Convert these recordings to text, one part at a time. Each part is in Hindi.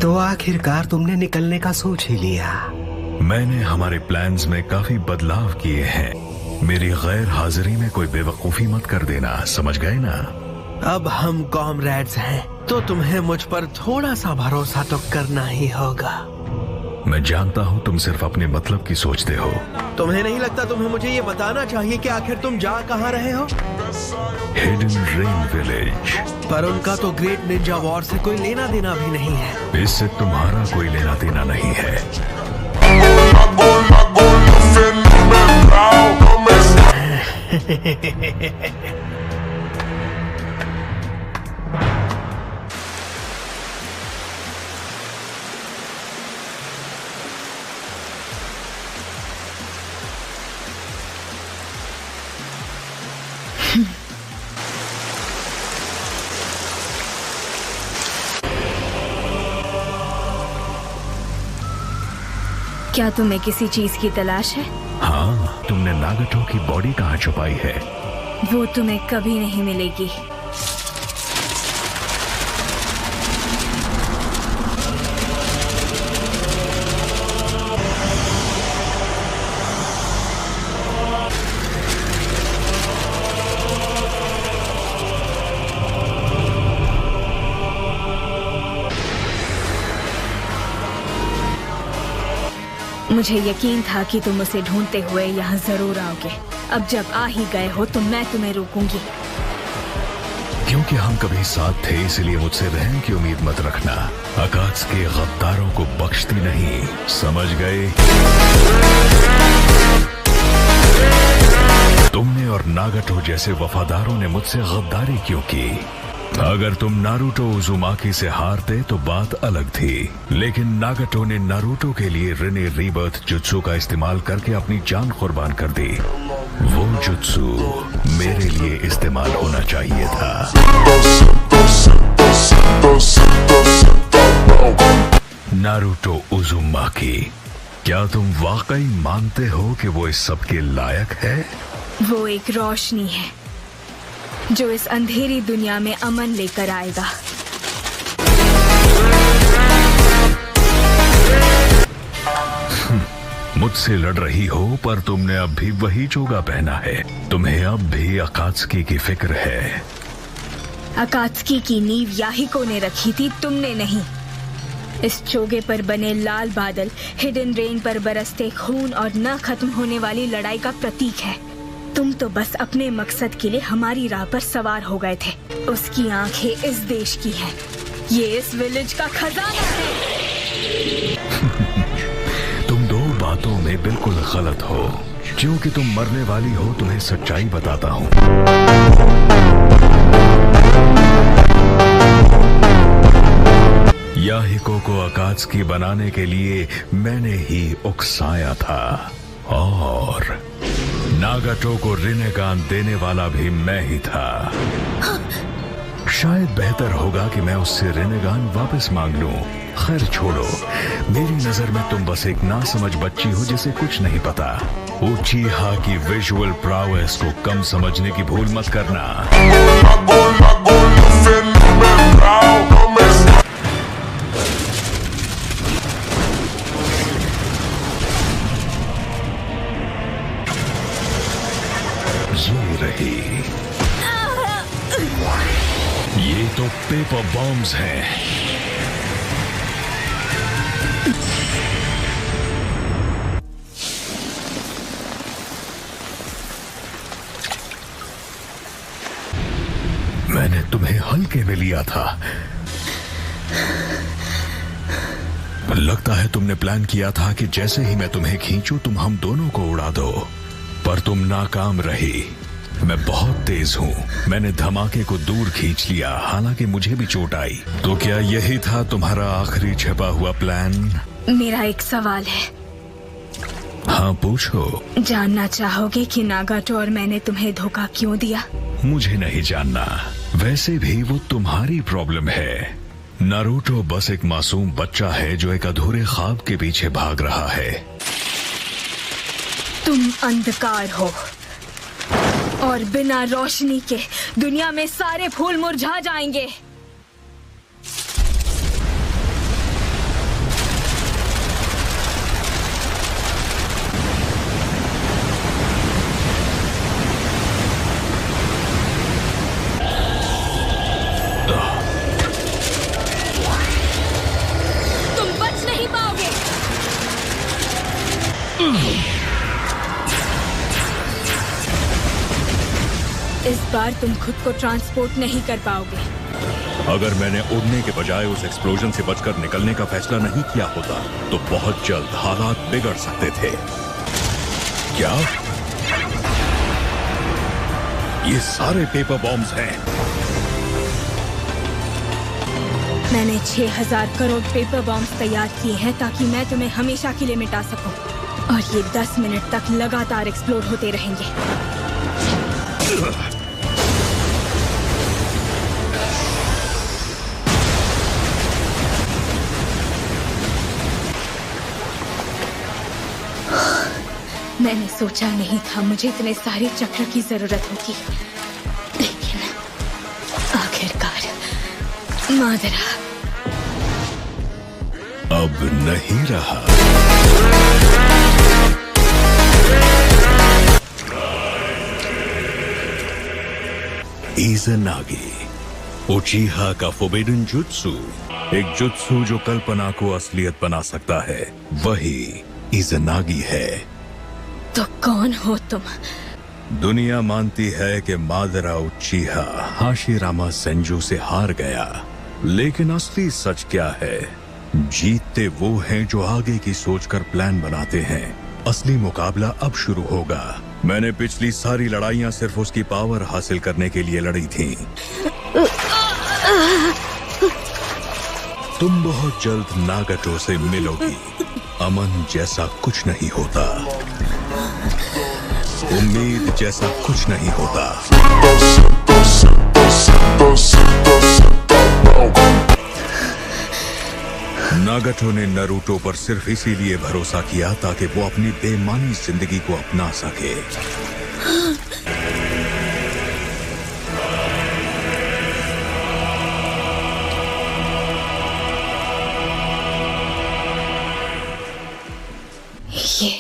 तो आखिरकार तुमने निकलने का सोच ही लिया। मैंने हमारे प्लान्स में काफी बदलाव किए हैं। मेरी गैर हाजिरी में कोई बेवकूफी मत कर देना, समझ गए ना? अब हम कॉमरेड्स हैं, तो तुम्हें मुझ पर थोड़ा सा भरोसा तो करना ही होगा। मैं जानता हूँ तुम सिर्फ अपने मतलब की सोचते हो। तुम्हें नहीं लगता तुम्हें मुझे ये बताना चाहिए कि आखिर तुम जा कहाँ रहे हो? Hidden rain village. पर उनका तो ग्रेट निंजा वॉर से कोई लेना देना भी नहीं है। इससे तुम्हारा कोई लेना देना नहीं है। क्या तुम्हें किसी चीज की तलाश है? हाँ, तुमने नागटो की बॉडी कहाँ छुपाई है? वो तुम्हें कभी नहीं मिलेगी। मुझे यकीन था कि तुम उसे ढूंढते हुए यहाँ जरूर आओगे। अब जब आ ही गए हो तो मैं तुम्हें रोकूंगी। क्योंकि हम कभी साथ थे, इसलिए मुझसे रहम की उम्मीद मत रखना। अकात्सुकी गद्दारों को बख्शती नहीं, समझ गए? तुमने और नागटो जैसे वफादारों ने मुझसे गद्दारी क्यों की? अगर तुम नारुतो उजुमाकी से हारते तो बात अलग थी, लेकिन नागटो ने नारुतो के लिए रिने रीबर्थ जुत्सु का इस्तेमाल करके अपनी जान कुर्बान कर दी। वो जुत्सु मेरे लिए इस्तेमाल होना चाहिए था। नारुतो उजुमाकी, क्या तुम वाकई मानते हो कि वो इस सब के लायक है? वो एक रोशनी है जो इस अंधेरी दुनिया में अमन लेकर आएगा। मुझसे लड़ रही हो, पर तुमने अब भी वही चोगा पहना है। तुम्हें अब भी अकात्सुकी की फिक्र है। अकात्सुकी की नींव याहिको ने रखी थी, तुमने नहीं। इस चोगे पर बने लाल बादल हिडन रेन पर बरसते खून और न खत्म होने वाली लड़ाई का प्रतीक है। तुम तो बस अपने मकसद के लिए हमारी राह पर सवार हो गए थे। उसकी आंखें इस देश की हैं। ये इस विलेज का खजाना है। तुम दो बातों में बिल्कुल गलत हो। क्योंकि तुम मरने वाली हो, तुम्हें सच्चाई बताता हूँ। याहिको को अकात्सुकी बनाने के लिए मैंने ही उकसाया था, और नागटो को रिनेगान देने वाला भी मैं ही था। शायद बेहतर होगा कि मैं उससे रिनेगान वापस मांग लूं। खैर छोड़ो, मेरी नजर में तुम बस एक नासमझ बच्ची हो जिसे कुछ नहीं पता। उचिहा की विजुअल प्रावेस को कम समझने की भूल मत करना। ये रही। ये तो पेपर बॉम्ब्स हैं। मैंने तुम्हें हल्के में लिया था। लगता है तुमने प्लान किया था कि जैसे ही मैं तुम्हें खींचूं तुम हम दोनों को उड़ा दो, पर तुम नाकाम रही। मैं बहुत तेज हूँ। मैंने धमाके को दूर खींच लिया, हालांकि मुझे भी चोट आई। तो क्या यही था तुम्हारा आखिरी छिपा हुआ प्लान? मेरा एक सवाल है। हाँ पूछो। जानना चाहोगे कि नागाटो और मैंने तुम्हें धोखा क्यों दिया? मुझे नहीं जानना। वैसे भी वो तुम्हारी प्रॉब्लम है। नारुतो बस एक मासूम बच्चा है जो एक अधूरे ख्वाब के पीछे भाग रहा है। तुम अंधकार हो और बिना रोशनी के दुनिया में सारे फूल मुरझा जाएंगे। इस बार तुम खुद को ट्रांसपोर्ट नहीं कर पाओगे। अगर मैंने उड़ने के बजाय उस एक्सप्लोजन से बचकर निकलने का फैसला नहीं किया होता तो बहुत जल्द हालात बिगड़ सकते थे। क्या ये सारे पेपर बॉम्ब्स हैं? मैंने 6000 करोड़ पेपर बॉम्ब्स तैयार किए हैं ताकि मैं तुम्हें हमेशा के लिए मिटा सकूं। और ये 10 मिनट तक लगातार एक्सप्लोड होते रहेंगे। मैंने सोचा नहीं था मुझे इतने सारे चक्र की जरूरत होगी, लेकिन आखिरकार मादरा अब नहीं रहा। इज़नागी, उचिहा का फोर्बिडन जुत्सु, एक जुत्सु जो कल्पना को असलियत बना सकता है, वही इज़नागी है। तो कौन हो तुम? दुनिया मानती है कि मादरा उचिहा हाशिरामा सेंजू से हार गया, लेकिन असली सच क्या है? जीतते वो हैं जो आगे की सोचकर प्लान बनाते हैं। असली मुकाबला अब शुरू होगा। मैंने पिछली सारी लड़ाइयां सिर्फ उसकी पावर हासिल करने के लिए लड़ी थी। तुम बहुत जल्द नागाटो से मिलोगी। अमन जैसा कुछ नहीं होता, उम्मीद जैसा कुछ नहीं होता। नागाटो ने नारुतो पर सिर्फ इसीलिए भरोसा किया ताकि वो अपनी बेमानी जिंदगी को अपना सके। ये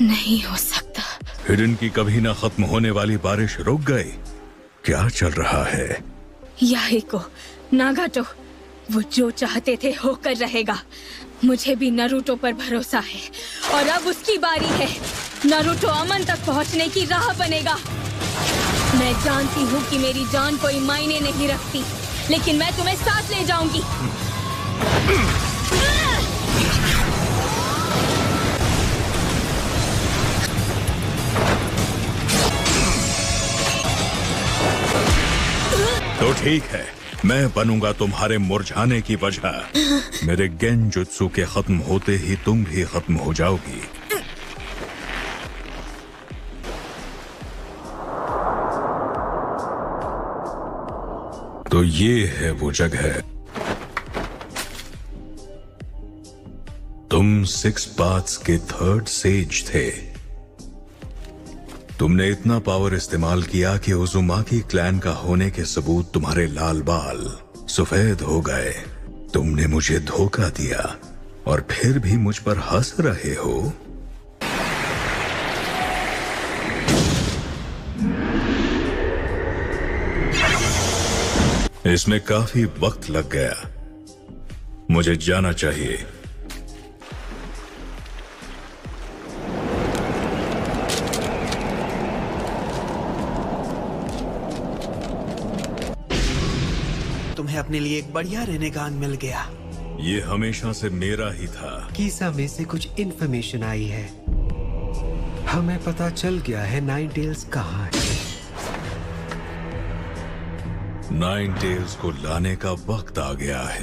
नहीं हो सकता। हिडन की कभी ना खत्म होने वाली बारिश रुक गई। क्या चल रहा है? याहिको, नागाटो, वो जो चाहते थे होकर रहेगा। मुझे भी नारुतो पर भरोसा है और अब उसकी बारी है। नारुतो अमन तक पहुंचने की राह बनेगा। मैं जानती हूँ कि मेरी जान कोई मायने नहीं रखती, लेकिन मैं तुम्हें साथ ले जाऊंगी। तो ठीक है, मैं बनूंगा तुम्हारे मुरझाने की वजह। मेरे गेंजुत्सु के खत्म होते ही तुम भी खत्म हो जाओगी। तो ये है वो जगह। तुम 6 पाथ्स के 3rd सेज थे। तुमने इतना पावर इस्तेमाल किया कि उजुमाकी क्लैन का होने के सबूत तुम्हारे लाल बाल सफेद हो गए। तुमने मुझे धोखा दिया और फिर भी मुझ पर हंस रहे हो। इसमें काफी वक्त लग गया। मुझे जाना चाहिए। तुम्हें अपने लिए एक बढ़िया रेनेगान मिल गया। ये हमेशा से मेरा ही था। कीसा में से कुछ इन्फॉर्मेशन आई है। हमें पता चल गया है नाइन टेल्स कहाँ है। नाइन टेल्स को लाने का वक्त आ गया है।